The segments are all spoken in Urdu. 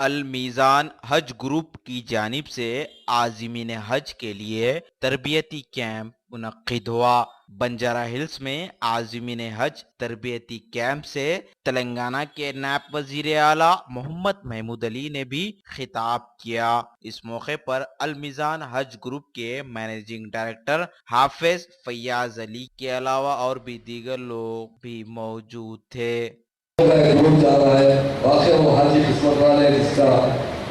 المیزان حج گروپ کی جانب سے عازمین حج کے لیے تربیتی کیمپ منعقد ہوا۔ بنجارہ ہلز میں عازمین حج تربیتی کیمپ سے تلنگانہ کے نائب وزیر اعلیٰ محمد محمود علی نے بھی خطاب کیا۔ اس موقع پر المیزان حج گروپ کے مینیجنگ ڈائریکٹر حافظ فیاض علی کے علاوہ اور بھی دیگر لوگ بھی موجود تھے۔ گروپ جا رہا ہے، واقعی وہ حاجی قسمت والے جس کا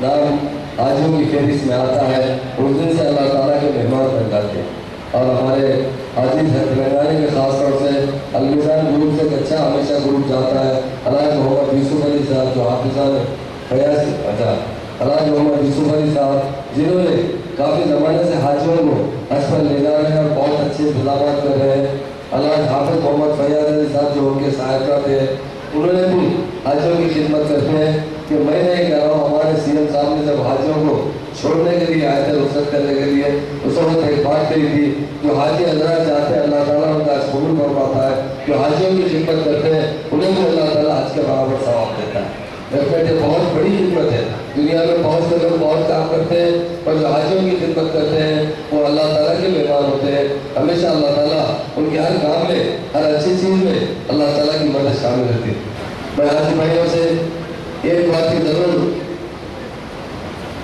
نام حاجیوں کی فہرست میں آتا ہے، اس دن سے اللہ تعالیٰ کے مہمان بن جاتے ہیں۔ اور ہمارے حاجی تلنگانے کے خاص طور سے المیزان گروپ سے اچھا ہمیشہ گروپ جاتا ہے۔ الحاج محمد یوسف علی صاحب جو حافظان فیاض الحاج محمد یوسف علی صاحب جنہوں نے کافی زمانے سے حاجیوں کو حج پر لے جا رہے ہیں اور بہت اچھے انتظامات کر رہے ہیں۔ الحاج حافظ محمد فیاض علی صاحب جو ان کے سائقہ تھے، انہوں نے بھی حاجیوں کی خدمت کرتے ہیں کہ میں نے کہہ رہا ہوں ہمارے سی ایم صاحب نے جب حاجیوں کو چھوڑنے کے لیے آئے تھے رخصت کرنے کے لیے، اس وقت ایک بات کہی تھی جو حاجی حضرات چاہتے ہیں اللہ تعالیٰ ان کا قبول فرماتا ہے، جو حاجیوں کی خدمت کرتے ہیں انہیں بھی اللہ تعالیٰ حج کے برابر ثواب دیتا ہے۔ یہ بہت بڑی خدمت ہے، دنیا میں بہت سے لوگ بہت کام کرتے ہیں اور جو حاجیوں کی خدمت کرتے ہیں وہ اللہ تعالیٰ کے مہمان ہوتے ہیں۔ ہمیشہ اللہ تعالیٰ ان کے ہر کام میں، ہر اچھی چیز میں اللہ تعالیٰ کی مدد شامل رہتی ہے۔ میں حاجی بھائیوں سے ایک بات کی ضرور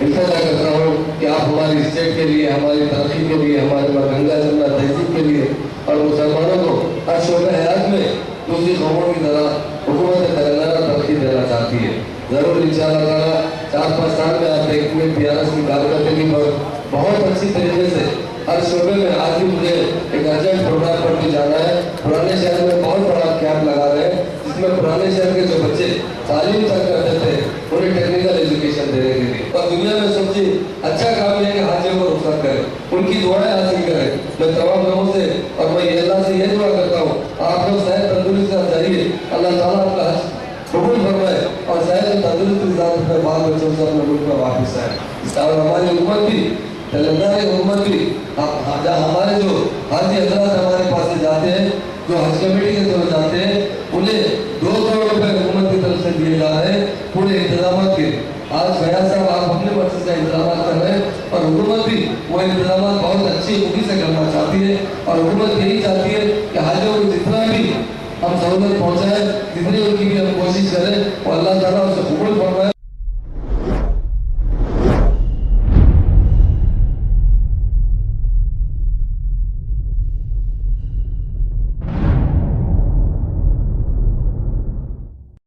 التجا کرتا ہوں کہ آپ ہماری اسٹیٹ کے لیے، ہماری ترقی کے لیے، ہمارے گنگا جمنا تہذیب کے لیے اور مسلمانوں کو ہر شعبہ حیات میں دوسری قوموں کی طرح حکومت تلنگانہ ترقی دینا چاہتی ہے۔ ضرور انشاءاللہ تعالیٰ 4-5 سال میں آپ دیکھیں گے PRS کی کارکردگی پر بہت اچھی طریقے سے ہر شعبے میں۔ آج بھی مجھے ایک ارجنٹ پروگرام پر بھی جانا ہے، پرانے شہر میں بہت بڑا کیمپ لگا رہے ہیں جس میں پرانے شہر کے جو بچے تعلیم تک کرتے تھے انہیں ٹیکنیکل ایجوکیشن دینے کے لیے، اور دنیا میں سب سے اچھا کام یہ ہے کہ حاجیوں کو رخصت کریں، ان کی دعائیں حاصل کریں۔ میں تمام لوگوں سے اور میں اللہ سے یہ دعا کرتا ہوں آپ لوگ صحت تندرستی سے جائیے، اللہ تعالیٰ آپ کا حج قبول فرمائے اور صحت تندرستی کے ساتھ اپنے بال بچوں سے اپنے ملک میں واپس آئے۔ اور ہماری حکومت بھی، تلنگانہ کی حکومت بھی، ہمارے جو حاجی حضرات ہمارے پاس سے جاتے ہیں، جو حج کمیٹی کے طرف جاتے ہیں، انہیں 2 کروڑ روپے حکومت کی طرف سے دیے جا رہے ہیں پورے انتظامات کے۔ آج فیاض صاحب آپ اپنے مرضی سے انتظامات کر رہے ہیں اور حکومت بھی وہ انتظامات بہت اچھی خوبی سے کرنا چاہتی ہے، اور حکومت یہی چاہتی ہے کہ حاجیوں کو جتنا بھی ہم سہولت پہنچائیں، جتنی ان کی بھی ہم کوشش کریں، اور اللہ تعالیٰ